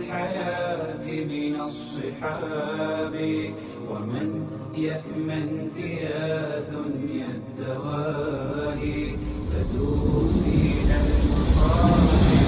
الحياة من الصحاب ومن يأمنك يا دنيا الدواهي تدوسين المصائب.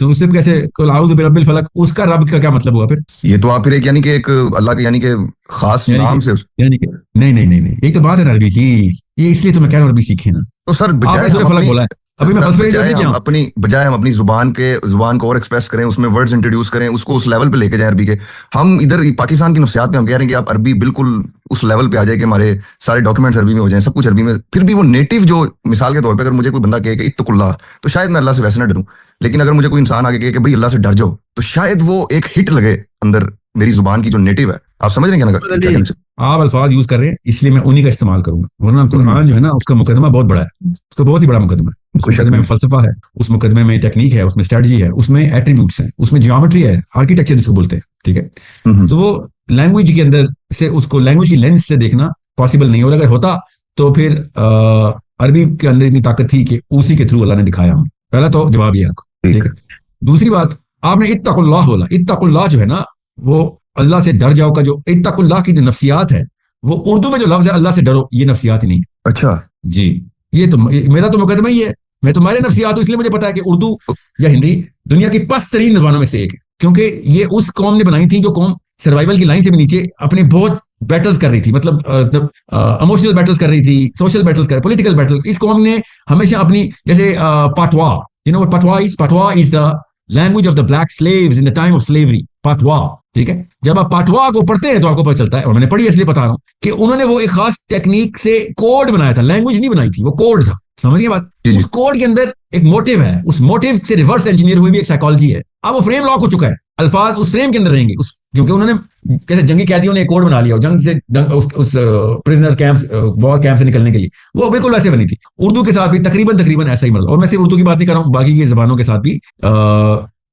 تو اس سے کیسے قل اعوذ برب الفلق، اس کا رب کا کیا مطلب ہوا پھر؟ یہ تو آپ پھر ایک یعنی کہ ایک اللہ کے یعنی کہ خاص نام سے یعنی کہ نہیں ایک تو بات ہے عربی کی، یہ اس لیے تو میں کہہ رہا ہوں عربی سیکھیں نا. تو سر آپ بجائے نے سورہ فلق بولا ہے، ابھی میں فلسفے کی ہم اپنی زبان کو اور ایکسپریس کریں، اس میں ورڈز انٹروڈیوس کریں، اس کو اس لیول پہ لے کے جائیں عربی کے. ہم ادھر پاکستان کی نفسیات میں ہم کہہ رہے ہیں کہ آپ عربی بالکل اس لیول پہ آ جائے کہ ہمارے سارے ڈاکیومنٹس عربی میں ہو جائیں، سب کچھ عربی میں. پھر بھی وہ نیٹو جو مثال کے طور پہ اگر مجھے کوئی بندہ کہے کہ اتق اللہ، تو شاید میں اللہ سے ویسے نہ ڈروں. لیکن اگر مجھے کوئی انسان آگے کہے کہ بھائی اللہ سے ڈر جاؤ، تو شاید وہ ایک ہٹ لگے اندر میری زبان کی جو نیٹو ہے. آپ سمجھ رہے ہیں کیا؟ آپ الفاظ یوز کر رہے ہیں اس لیے میں انہی کا استعمال کروں گا، ورنہ قرآن جو ہے نا اس کا مقدمہ بہت بڑا ہے، اس کا بہت ہی بڑا مقدمہ ہے. اس مقدمے میں فلسفہ ہے، اس مقدمے میں ٹیکنیک ہے، اس میں اسٹریٹجی ہے، اس میں ایٹریبیوٹس ہیں، اس میں جیومیٹری ہے، آرکیٹیکچر جس کو بولتے ہیں. ٹھیک ہے، تو وہ لینگویج کے اندر سے اس کو لینگویج کی لینس سے دیکھنا پاسبل نہیں. اور اگر ہوتا تو پھر عربی کے اندر اتنی طاقت تھی کہ اسی کے تھرو اللہ نے دکھایا ہمیں. پہلا تو جواب یہ ہے. ٹھیک ہے، دوسری بات آپ نے اتق اللہ بولا. اتق اللہ جو ہے نا وہ اللہ سے ڈر جاؤ کا جو اتق اللہ کی جو نفسیات ہے، وہ اردو میں جو لفظ ہے اللہ سے ڈرو، یہ نفسیات ہی نہیں. اچھا جی، یہ تو میرا تو مقدمہ ہی ہے. میں تمہارے نفسیات ہوں، اس لیے مجھے پتا ہے کہ اردو یا ہندی دنیا کی پست ترین زبانوں میں سے ایک ہے، کیونکہ یہ اس قوم نے بنائی تھی جو قوم سروائیول کی لائن سے بھی نیچے اپنے بہت بیٹلز کر رہی تھی، مطلب ایموشنل بیٹلز کر رہی تھی، سوشل بیٹلز کر، پولیٹیکل بیٹل. اس قوم نے ہمیشہ اپنی جیسے patois, you know patois is the language of the black slaves in the time of slavery. Patois, ٹھیک ہے، جب آپ پاتوا کو پڑھتے ہیں تو آپ کو پتہ چلتا ہے، اور میں نے پڑھی اس لیے بتا رہا ہوں کہ انہوں نے وہ ایک خاص ٹیکنیک سے کوڈ بنایا تھا، لینگویج نہیں بنائی تھی، وہ کوڈ تھا. سمجھ گئے بات؟ اس کوڈ کے اندر ایک موٹیو ہے، اس موٹیو سے ریورس انجینئر ہوئی بھی ایک سائیکالوجی ہے. اب وہ فریم لاک ہو چکا ہے، الفاظ اس فریم کے اندر رہیں گے، کیونکہ انہوں نے کیسے جنگی قیدیوں نے ایک کوڈ بنا لیا جنگ سے اس پرزنر کیمپ وار کیمپ سے نکلنے کے لیے، وہ بالکل ویسے بنی تھی. اردو کے ساتھ بھی تقریباً ایسا ہی مرض. اور میں صرف اردو کی بات نہیں کر رہا ہوں، باقی کی زبانوں کے ساتھ بھی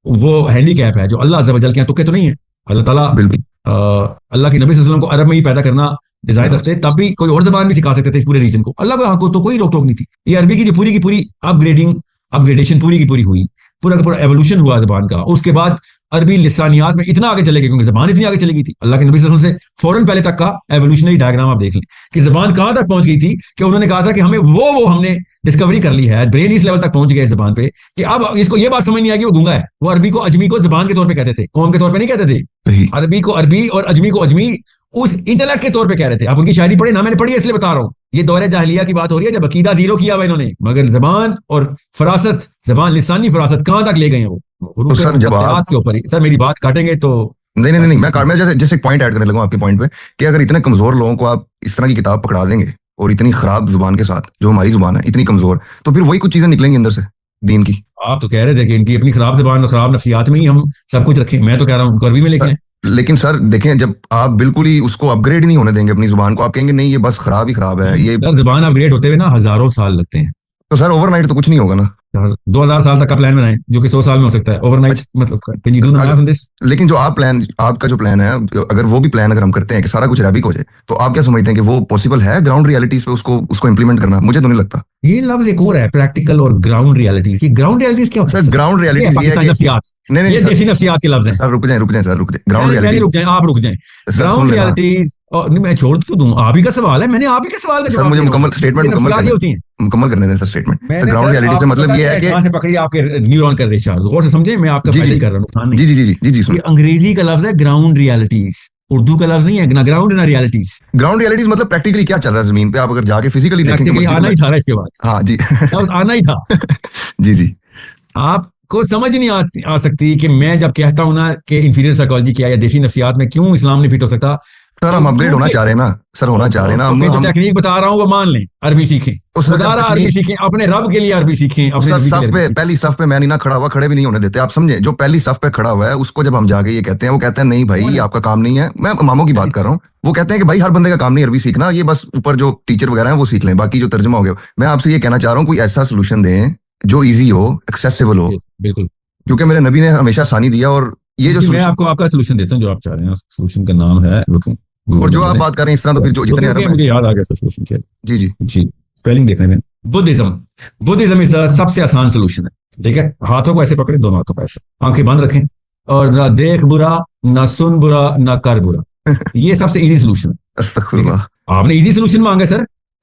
وہ ہینڈی کیپ ہے جو اللہ عز و جل کے ہیں، تکے تو نہیں ہے. اللہ تعالیٰ اللہ کے نبی صلی اللہ علیہ وسلم کو عرب میں ہی پیدا کرنا ڈیزائر رکھتے، تب بھی کوئی اور زبان بھی سکھا سکتے تھے اس پورے ریجن کو. اللہ کا تو کوئی روک ٹوک نہیں تھی. یہ عربی کی جو پوری کی پوری اپگریڈیشن پوری کی پوری ہوئی، پورا کا پورا ایوولوشن ہوا زبان کا. اس کے بعد عربی لسانیات میں اتنا آگے چلے گئے کیونکہ زبان اتنی آگے چلی گئی تھی. اللہ کے نبی صلی اللہ علیہ وسلم سے فوراً پہلے تک کا ایوولوشنری ڈائیگرام آپ دیکھ لیں کہ زبان کہاں تک پہنچ گئی تھی کہ انہوں نے کہا تھا کہ ہمیں ہم نے ڈسکوری کر لی ہے، برین اس لیول تک پہنچ گئے زبان پہ کہ اب اس کو یہ بات سمجھ نہیں آئی کہ وہ گونگا ہے. وہ عربی کو اجمی کو زبان کے طور پہ کہتے تھے، قوم کے طور پہ نہیں کہتے تھے. عربی کو عربی اور اجمی کو اجمی اس انٹلیکٹ کے طور پہ کہہ رہے تھے. آپ ان کی شاعری پڑھے نا، میں نے پڑھی ہے اس لیے بتا رہا ہوں. یہ دور جاہلیہ کی بات ہو رہی ہے جب عقیدہ زیرو کیا ہوا انہوں نے، مگر زبان اور فراست، زبان لسانی فراست کہاں تک لے گئے ہیں وہ. سر جب آپ کے اوپر سر میری بات کاٹیں گے تو نہیں میں جیسے ایک پوائنٹ ایڈ کرنے لگا آپ کے پوائنٹ پہ کہ اگر اتنے کمزور لوگوں کو آپ اس طرح کی کتاب پکڑا دیں گے اور اتنی خراب زبان کے ساتھ جو ہماری زبان ہے اتنی کمزور، تو پھر وہی کچھ چیزیں نکلیں گی اندر سے دین کی. آپ تو کہہ رہے تھے کہ ان کی اپنی خراب زبان اور خراب نفسیات میں ہی ہم سب کچھ رکھیں. میں تو کہہ رہا ہوں عربی میں لکھیں. لیکن سر دیکھیں، جب آپ بالکل ہی اس کو اپ گریڈ نہیں ہونے دیں گے اپنی زبان کو، آپ کہیں گے نہیں یہ بس خراب ہی خراب ہے. یہ زبان اپ گریڈ ہوتے ہوئے نا ہزاروں سال لگتے ہیں. تو سر اوور نائٹ تو کچھ نہیں ہوگا نا. 2000 سال تک کا پلان بنائیں جو کہ 100 سال میں ہو سکتا ہے. اوور نائٹ مطلب لیکن جو آپ کا جو پلان ہے، اگر وہ بھی پلان اگر ہم کرتے ہیں کہ سارا کچھ عربک ہو جائے، تو آپ کیا سمجھتے ہیں کہ وہ پاسبل ہے گراؤنڈ ریالٹیز پہ اس کو امپلیمنٹ کرنا؟ مجھے تو نہیں لگتا. یہ لفظ ایک اور ہے، پریکٹیکل اور گراؤنڈ ریالٹیز. یہ گراؤنڈ ریالٹیز کیا ہوتا ہے؟ گراؤنڈ ریالٹیز یہ دیسی نفسیات کے لفظ ہیں. سر رک جائیں گراؤنڈ ریالٹیز آپ رک جائیں. گراؤنڈ ریالٹیز میں چھوڑ کیوں دوں؟ آپ ہی کا سوال ہے، میں نے آپ ہی کے سوال کا جواب مجھے مکمل کرنے دیں. سر اسٹیٹمنٹ گراؤنڈ ریالٹیز سے مطلب یہ ہے کہ کہاں سے پکڑی آپ کے نیورون کر رہے ہیں. غور سے سمجھیں، میں آپ کا فائدہ ہی کر رہا ہوں. جی انگریزی کا لفظ ہے گراؤنڈ ریالٹیز، اردو کا لفظ نہیں ہے. نہ گراؤنڈ نہ ریالٹیز. گراؤنڈ ریالٹیز مطلب پریکٹیکلی کیا چل رہا ہے زمین پہ. آپ اگر جا کے فزیکلی دیکھیں گے آنا ہی تھا اس کے بعد. ہاں جی آنا ہی تھا. جی آپ کو سمجھ نہیں آ سکتی کہ میں جب کہتا ہوں نا کہ انفیریئر سائیکالوجی کیا یا دیسی نفسیات میں کیوں اسلام نہیں فٹ ہو سکتا. سر ہم اپ گریڈ ہونا چاہ رہے ہیں نا. سر ہونا چاہ رہے ہیں نا. میں جو ٹیکنیک بتا رہا ہوں وہ مان لیں. عربی سیکھیں، عربی سیکھیں، اپنے رب کے لیے عربی سیکھیں. پہلی صف پہ میں نہیں نہ کھڑا ہوا، کھڑے بھی نہیں ہونے دیتے. آپ سمجھیں، جو پہلی صف پہ کھڑا ہوا ہے اس کو جب ہم جا کے یہ کہتے ہیں، وہ کہتے ہیں نہیں بھائی آپ کا کام نہیں ہے. میں اماموں کی بات کر رہا ہوں. وہ کہتے ہیں کہ بھائی ہر بندے کا کام نہیں عربی سیکھنا، یہ بس اوپر جو ٹیچر وغیرہ ہیں وہ سیکھ لیں، باقی جو ترجمہ ہو گیا. میں آپ سے یہ کہنا چاہ رہا ہوں کوئی ایسا سولوشن دیں جو ایزی ہو، ایکسیسیبل ہو. بالکل، کیونکہ میرے نبی نے ہمیشہ آسانی دیا. اور یہ جو میں آپ کو آپ کا سولوشن دیتا ہوں جو آپ چاہ رہے ہیں. سولوشن کا نام ہے، اور جو آپ بات کر رہے ہیں اس طرح تو پھر جو جتنے مجھے یاد آ گیا سولوشن کیا. جی اسپیلنگ دیکھنے میں بدھزم از دا سب سے آسان سولوشن ہے. ٹھیک ہے، ہاتھوں کو ایسے پکڑے، دونوں ہاتھوں کو ایسے، آنکھیں بند رکھیں اور نہ دیکھ برا، نہ سن برا، نہ کر برا. یہ سب سے ایزی سولوشن ہے. استغفر اللہ. آپ نے ایزی سولوشن مانگا سر.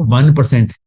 1%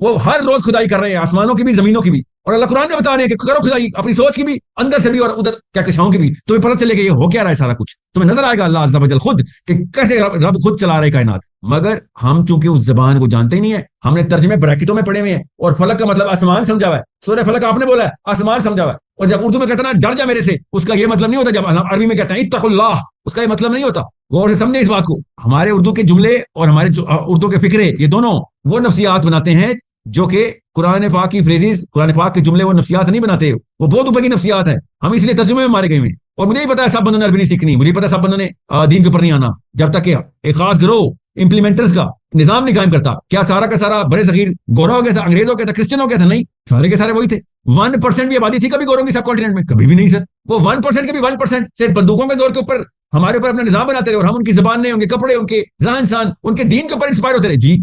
وہ ہر روز کھدائی کر رہے ہیں، آسمانوں کی بھی زمینوں کی بھی، اور اللہ قرآن میں بتا رہے ہیں کہ کرو کھدائی اپنی سوچ کی بھی، اندر سے بھی اور ادھر کیا کشاؤں کی بھی، تمہیں پتہ چلے کہ یہ ہو کیا رہا ہے سارا کچھ، تمہیں نظر آئے گا اللہ عز و جل خود کہ کیسے رب خود چلا رہے کائنات. مگر ہم چونکہ اس زبان کو جانتے ہی نہیں ہے، ہم نے ترجمے بریکٹوں میں پڑھے ہوئے ہیں، اور فلک کا مطلب آسمان سمجھا ہوا ہے، سورہ فلک آپ نے بولا ہے آسمان سمجھا ہوا ہے، اور جب اردو میں کہتا ہے نا ڈر جا میرے سے، اس کا یہ مطلب نہیں ہوتا، جب عربی میں کہتے ہیں اتق اللہ، اس کا یہ مطلب نہیں ہوتا. غور سے سمجھیں اس بات کو. ہمارے اردو کے جملے اور ہمارے اردو کے فکرے، یہ دونوں وہ نفسیات بناتے ہیں جو کہ قرآن پاک کی فریزز، قرآن پاک کے جملے وہ نفسیات نہیں بناتے، وہ بہت اوپر کی نفسیات ہیں. ہم اس لیے ترجمے میں مارے گئے ہیں. اور مجھے نہیں پتا ہے سب بندوں نے عربی نہیں سیکھنی، مجھے پتا ہے سب بندوں نے دین کے اوپر نہیں آنا، جب تک کہ ایک خاص گروہ امپلیمنٹرز کا نظام نہیں قائم کرتا. کیا سارا کا سارا بڑے صغیر گورا ہو گیا تھا، انگریز ہو گیا تھا، کرسچن ہو گیا تھا؟ نہیں، سارے کے سارے وہی تھے. 1% بھی آبادی تھی کبھی گوروں کی سب کانٹیننٹ میں؟ کبھی بھی نہیں سر. وہ 1% کے بھی 1% صرف بندوقوں کے زور کے اوپر ہمارے اوپر اپنا نظام بناتے رہے، اور ہم ان کی زبان نے، ان کے کپڑے، ان کے رہن سہن، ان کے دین کے اوپر انسپائر ہوتے رہے. جی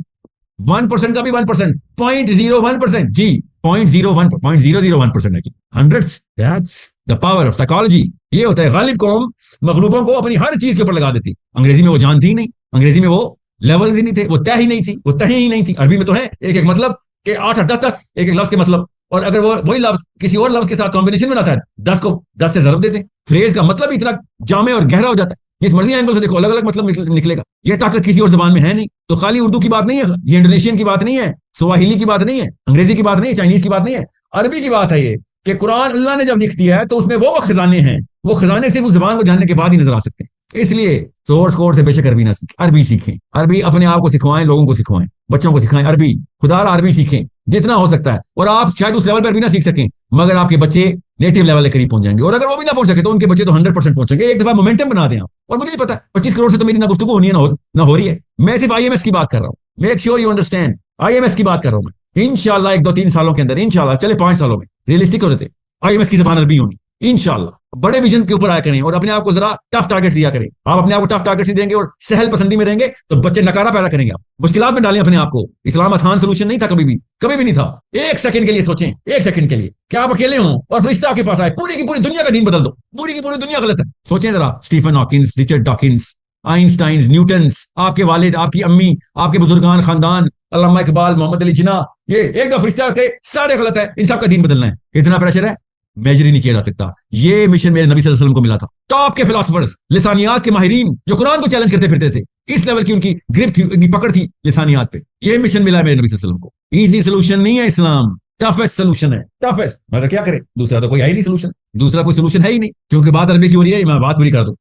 1% کا بھی 1%، 0.01%، جی 0.001% ہے. Hundreds, that's the power of psychology. یہ ہوتا ہے غالب قوم مغلوبوں کو اپنی ہر چیز کے اوپر لگا دیتی. انگریزی میں وہ جانتی ہی نہیں، انگریزی میں وہ لیولز ہی نہیں تھے، وہ طے ہی نہیں تھی، وہ تہیں ہی نہیں تھی. عربی میں تو ہے ایک ایک مطلب کہ 8 10 10 ایک ایک لفظ کے مطلب، اور اگر وہ وہی لفظ کسی اور لفظ کے ساتھ کمبینیشن میں آتا ہے 10 کو 10 سے ضرب دیتے. فریز کا مطلب اتنا جامع اور گہرا ہو جاتا ہے، جس مرضی اینگل سے دیکھو الگ الگ مطلب نکلے گا. یہ طاقت کسی اور زبان میں ہے نہیں. تو خالی اردو کی بات نہیں ہے، یہ انڈونیشین کی بات نہیں ہے، سواہیلی کی بات نہیں ہے، انگریزی کی بات نہیں ہے، چائنیز کی بات نہیں ہے، عربی کی بات ہے. یہ کہ قرآن اللہ نے جب لکھ دیا ہے تو اس میں وہ خزانے ہیں، وہ خزانے صرف اس زبان کو جاننے کے بعد ہی نظر آ سکتے ہیں. اس لیے سورس کوڈ سے بے شک عربی نہ سیکھیں، عربی سیکھیں. عربی اپنے آپ کو سکھوائیں، لوگوں کو سکھوائیں، بچوں کو سکھائیں عربی. خدا را عربی سیکھیں جتنا ہو سکتا ہے. اور آپ شاید اس لیول پر بھی نہ سیکھ سکیں، مگر آپ کے بچے نیٹو لیول کے قریب پہنچ جائیں گے. اور اگر وہ بھی نہ پہنچ سکے تو ان کے بچے تو 100% پہنچیں گے. ایک دفعہ مومنٹم بنا دیں آپ. اور مجھے نہیں پتا 25 کروڑ سے تو میری نہ گفتگو ہونی ہے نہ ہو رہی ہے. میں صرف IMS کی بات کر رہا ہوں. Make sure you understand, IMS کی بات کر رہا ہوں میں. انشاءاللہ 1 2 3 سالوں کے اندر، انشاءاللہ چلے 5 سالوں میں ریئلسٹک ہو رہے تھے، IMS کی زبان عربی ہونی انشاءاللہ. بڑے ویژن کے اوپر آیا کریں اور اپنے آپ کو ذرا ٹف ٹارگیٹ دیا کریں. آپ اپنے آپ کو ٹف ٹارگیٹ دیں گے اور سہل پسندی میں رہیں گے تو بچے نکارا پیدا کریں گے. آپ مشکلات میں ڈالیں اپنے آپ کو. اسلام آسان سولوشن نہیں تھا، کبھی بھی نہیں تھا. 1 سیکنڈ کے لیے سوچیں، 1 سیکنڈ کے لیے کہ آپ اکیلے ہوں اور فرشتہ آپ کے پاس آئے، پوری کی پوری دنیا کا دین بدل دو. پوری کی پوری دنیا غلط ہے. سوچیں ذرا، Stephen Hawkins, Richard Dawkins, Einsteins, Newtons, آپ کے والد، آپ کی امی، آپ کے بزرگان خاندان، علامہ اقبال، محمد علی جناح، یہ ایک دو فرشتہ کے سارے غلط ہے، ان سب کا دین بدلنا ہے. اتنا پریشر ہے، میجر ہی نہیں کیا جا سکتا. یہ مشن میرے نبی صلی اللہ علیہ وسلم کو ملا تھا. ٹاپ کے فلاسفرز، لسانیات کے ماہرین جو قرآن کو چیلنج کرتے پھرتے تھے، اس لیول کی ان کی گرپ تھی، ان کی پکڑ تھی لسانیات پہ. یہ مشن ملا ہے میرے نبی صلی اللہ علیہ وسلم کو. ایزی سولوشن نہیں ہے اسلام، ٹفسٹ سولوشن ہے، ٹفسٹ. مگر کیا کرے، دوسرا تو کوئی ہے ہی نہیں سولوشن، دوسرا کوئی سولوشن ہے ہی نہیں. کیونکہ بات عربی کی ہو رہی ہے، میں بات پوری کر دوں.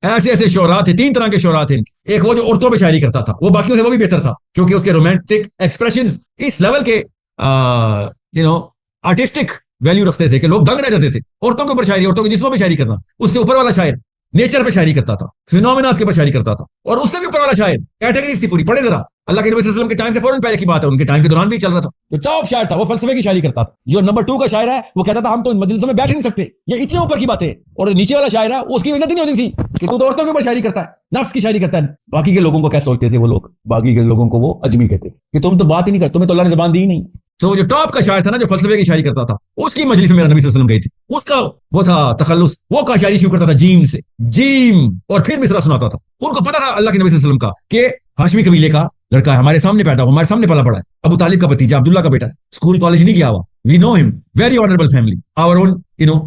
ایسے شعراء تھے، 3 طرح کے شعراء تھے. ایک وہ جو عورتوں پہ شاعری کرتا تھا، وہ باقیوں سے وہ بھی بہتر تھا کیونکہ اس کے رومانٹک ایکسپریشنز اس لیول کے آرٹسٹک ویلیو رکھتے تھے کہ لوگ دنگ رہ جاتے تھے. عورتوں کے اوپر شاعری، عورتوں کے جسموں پہ شاعری کرنا. اس سے اوپر والا شاعر نیچر پہ شاعری کرتا تھا، فینومیناز کے اوپر شاعری کرتا تھا. اور اس سے بھی اوپر والا شاعر کیٹیگریز تھی پوری. پڑھے ذرا، اللہ کے نبی صلی اللہ علیہ وسلم کے ٹائم سے فوراً پہلے کی بات ہے، ان کے ٹائم کے دوران بھی چل رہا تھا. جو ٹاپ شاعر تھا وہ فلسفے کی شاعری کرتا تھا. جو نمبر 2 کا شاعر ہے وہ کہتا تھا ہم تو ان مجلسوں میں بیٹھ ہی نہیں سکتے، یہ اتنے اوپر کی باتیں. اور نیچے والا شاعر ہے اس کی عزت ہی نہیں ہوتی تھی کہ تو عورتوں کے اوپر شاعری کرتا ہے، نفس کی شاعری کرتا ہے. باقی کے لوگوں کو کیا سوچتے تھے وہ لوگ؟ باقی کے لوگوں کو وہ اجمی کہتے کہ تم تو بات ہی نہیں کرتے، تمہیں تو اللہ نے زبان دی ہی نہیں. تو جو ٹاپ کا شاعر تھا نا، جو فلسفے کی شاعری کرتا تھا، اس کی مجلس میں میرا نبی صلی اللہ علیہ وسلم گئی تھی. اس کا وہ تھا تخلص، وہ کا شاعری شروع کرتا تھا جیم سے، جیم، اور پھر مصرع سناتا تھا. ان کو پتا تھا اللہ کے نبی صلی اللہ علیہ وسلم کا کہ ہاشمی قبیلے کا لڑکا ہے، ہمارے سامنے پیدا ہوا، ہمارے سامنے پلا پڑا ہے، ابو طالب کا بھتیجا، عبداللہ کا بیٹا ہے، اسکول کالج نہیں گیا ہوا. We know him, very honourable family, our own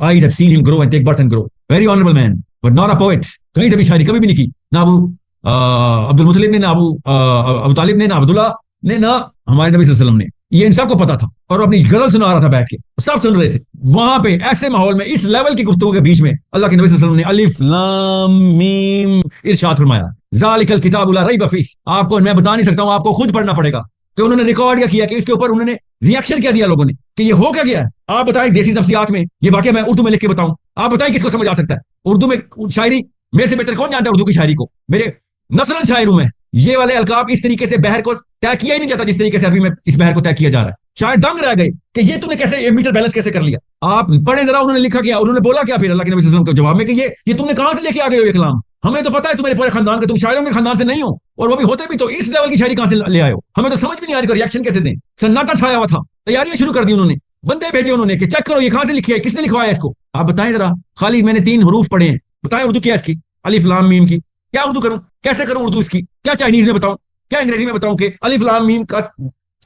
eyes have seen him grow and take birth and grow. Very honourable man but not a poet. کہیں سے بھی شاعری کبھی بھی نہیں کی، نہ ابو عبد المطلب نے، نہ ابو طالب نے، نہ عبداللہ نے، نہ ہمارے نبی صلی اللہ علیہ وسلم نے. یہ ان سب کو پتا تھا اور اپنی غزل سنا رہا تھا بیٹھ کے، سب سن رہے تھے. وہاں پہ ایسے ماحول میں، اس لیول کی گفتگو کے بیچ میں اللہ کے نبی صلی اللہ علیہ وسلم نے الف لام میم ارشاد فرمایا، ذالک الکتاب لا ریب فیہ. آپ کو میں بتا نہیں سکتا ہوں، آپ کو خود پڑھنا پڑے گا. تو انہوں نے ریکارڈ کیا کہ اس کے اوپر انہوں نے ریئیکشن کیا دیا لوگوں نے کہ یہ ہو کیا گیا ہے. آپ بتائیں دیسی نفسیات میں یہ واقعہ میں اردو میں لکھ کے بتاؤں، آپ بتائیں کس کو سمجھ آ سکتا ہے؟ اردو میں شاعری میرے سے بہتر کون جانتا ہے اردو کی شاعری کو؟ میرے نثراً شاعر ہوں میں. یہ والے القاب اس طریقے سے بحر کو طے کیا ہی نہیں جاتا جس طریقے سے عربی میں اس بحر کو طے کیا جا رہا ہے. شاید دنگ رہ گئے کہ یہ تم نے کیسے میٹر بیلنس کیسے کر لیا. آپ پڑھیں ذرا، انہوں نے لکھا کیا، انہوں نے بولا کیا پھر اللہ کے نبی صلی اللہ علیہ وسلم کے جواب میں کہ یہ تم نے کہاں سے لے کے آ گئے ہو یہ کلام؟ ہمیں تو پتا ہے تمہارے پورے خاندان کے، تم شاعروں کے خاندان سے نہیں ہو، اور وہ بھی ہوتے بھی تو اس لیول کی شاعری کہاں سے لے آئے ہو؟ ہمیں تو سمجھ بھی نہیں آ رہی ریئیکشن کیسے دیں. سناٹا چھایا ہوا تھا، تیاریاں شروع کر دی انہوں نے، بندے بھیجے انہوں نے کہ چیک کرو یہ کہاں سے لکھی ہے، کس نے لکھوایا اس کو. آپ بتائیں ذرا. خالی میں نے 3 حروف پڑھے ہیں، بتائیں اردو کیا اس کی؟ الف لام میم کی کیا اردو کروں؟ کیسے کروں اردو اس کی؟ کیا چائنیز میں بتاؤں، کیا انگریزی میں بتاؤں کہ الف لام میم کا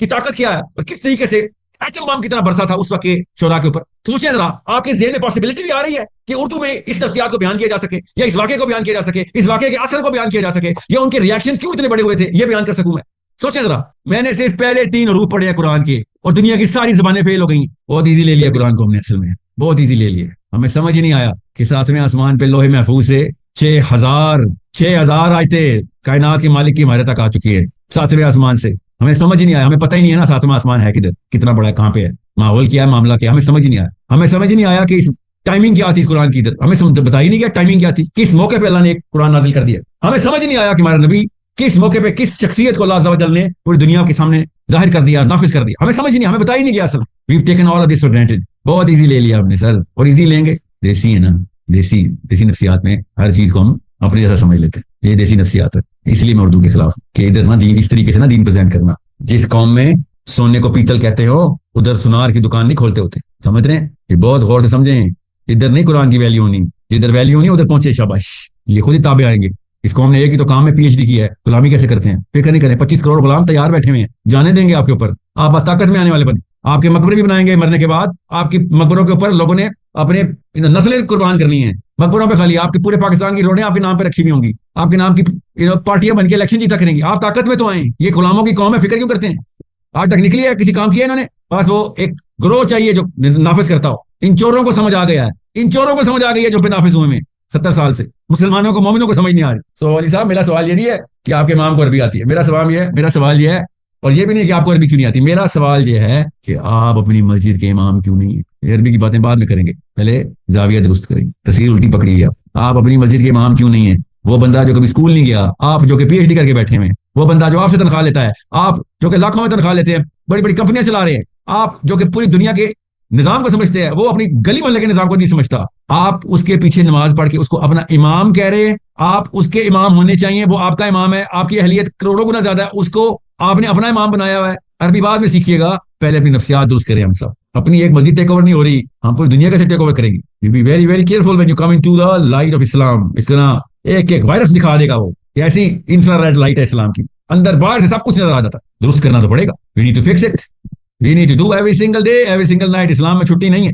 کی طاقت کیا ہے اور کس طریقے سے ایٹم بم کتنا برسا تھا اس وقت کے شعراء کے اوپر. سوچیں ذرا, آپ کے ذہن میں پاسبلٹی بھی آ رہی ہے کہ اردو میں اس نفسیات کو بیان کیا جا سکے, یا اس واقعے کو بیان کیا جا سکے, اس واقعے کے اثر کو بیان کیا جا سکے, یا ان کے ریاکشن کیوں اتنے بڑے ہوئے تھے یہ بیان کر سکوں میں. سوچیں ذرا, میں نے صرف پہلے 3 حروف پڑھے ہیں قرآن کے اور دنیا کی ساری زبانیں فیل ہو گئی. بہت ایزی لے لیا قرآن کو ہم نے, اصل میں بہت ایزی لے لیا. ہمیں سمجھ ہی نہیں آیا کہ 7ویں آسمان پہ لوہے محفوظ سے 6000 آیتیں کائنات کے مالک کی ہمارے تک آ چکی ہے 7ویں آسمان سے. ہمیں سمجھ ہی نہیں آیا, ہمیں پتہ ہی نہیں ہے نا 7واں آسمان ہے کدھر, کتنا بڑا ہے, کہاں پہ ہے, ماحول کیا ہے, معاملہ کیا ہے, ہمیں سمجھ ہی نہیں آیا. ہمیں سمجھ ہی نہیں آیا کہ اس ٹائمنگ کیا تھی اس قرآن کی, ادھر ہمیں بتا ہی نہیں گیا ٹائمنگ کیا تھی, کس موقع پہ اللہ نے ایک قرآن نازل کر دیا. ہمیں سمجھ نہیں آیا کہ ہمارا نبی کس موقع پہ کس شخصیت کو اللہ عز و جل نے پوری دنیا کے سامنے ظاہر کر دیا, نافذ کر دیا. ہمیں سمجھ نہیں, ہمیں بتا ہی نہیں گیا. اصل we've taken all of this for granted. بہت ایزی لے لیا ہم نے سر, اور ایزی لیں گے. دیسی ہے نا, دیسی نفسیات میں ہر چیز کو ہم اپنے جیسا سمجھ لیتے ہیں. یہ دیسی نفسیات ہے, اس لیے میں اردو کے خلاف کہ ادھر نا دین اس طریقے سے نا دین پریزنٹ کرنا. جس قوم میں سونے کو پیتل کہتے ہو ادھر سنار کی دکان نہیں کھولتے ہوتے. سمجھ رہے ہیں, یہ بہت غور سے سمجھیں. ادھر نہیں قرآن کی ویلیو نہیں, ادھر ویلیو نہیں, ادھر پہنچے شاباش, یہ خود ہی تابع آئیں گے. اس قوم نے ایک ہی تو کام میں پی ایچ ڈی کی ہے, غلامی کیسے کرتے ہیں, فکر نہیں کریں. 25 کروڑ غلام تیار بیٹھے ہوئے ہیں, جانے دیں گے آپ کے اوپر. آپ بس طاقت میں آنے والے بنے. آپ کے مقبرے بھی بنائیں گے مرنے کے بعد. آپ کی مقبروں کے اوپر لوگوں نے اپنے نسلیں قربان کرنی ہیں. مقبروں پہ خالی آپ کے پورے پاکستان کی روڈیں آپ کے نام پہ رکھی ہوئی ہوں گی, آپ کے نام کی پارٹیاں بن کے الیکشن جیتا کریں گی. آپ طاقت میں تو آئیں, یہ غلاموں کی قوم ہے, فکر کیوں کرتے ہیں. آج تک نکلی ہے کسی کام کیا انہوں نے, بس وہ ایک گروہ چاہیے جو نافذ کرتا ہو. ان چوروں کو سمجھ آ گیا ہے, ان چوروں کو سمجھ آ گئی ہے جو پہ نافذ ہوئے میں 70 سال سے. مسلمانوں کو, مومنوں کو سمجھ نہیں آ رہی. سو علی صاحب, میرا سوال یہ نہیں ہے کہ آپ کے امام کو عربی آتی ہے. میرا سوال یہ ہے, اور یہ بھی نہیں کہ آپ کو عربی کیوں نہیں آتی. میرا سوال یہ ہے کہ آپ اپنی مسجد کے امام کیوں نہیں ہیں. عربی کی باتیں بعد میں کریں گے, پہلے زاویہ درست کریں. تصویر الٹی پکڑی ہے. آپ اپنی مسجد کے امام کیوں نہیں ہیں. وہ بندہ جو کبھی اسکول نہیں گیا, آپ جو کہ پی ایچ ڈی کر کے بیٹھے ہوئے, وہ بندہ جو آپ سے تنخواہ لیتا ہے, آپ جو کہ لاکھوں میں تنخواہ لیتے ہیں, بڑی بڑی کمپنیاں چلا رہے ہیں, آپ جو کہ پوری دنیا کے نظام کو سمجھتے ہیں, وہ اپنی گلی محلے کے نظام کو نہیں سمجھتا. آپ اس کے پیچھے نماز پڑھ کے اس کو اپنا امام کہہ رہے ہیں. آپ اس کے امام ہونے چاہیے, وہ آپ کا امام ہے, آپ کی اہلیت کروڑوں گنا زیادہ ہے, اس کو آپ نے اپنا امام بنایا ہوا ہے. عربی بعد میں سیکھیے گا, پہلے اپنی نفسیات درست کریں. ہم سب اپنی ایک مسجد ٹیک اوور نہیں ہو رہی, ہم پوری دنیا کیسے ٹیک اوور کریں گے. You be very very careful when you come into the light of Islam. اس کا نا ایک وائرس دکھا دے گا, وہ ایسی انفرا ریڈ لائٹ ہے اسلام کی, اندر باہر سے سب کچھ نظر آ جاتا. درست کرنا تو پڑے گا. We need to fix it, we need to do every single day, every single night. اسلام میں چھٹی نہیں ہے.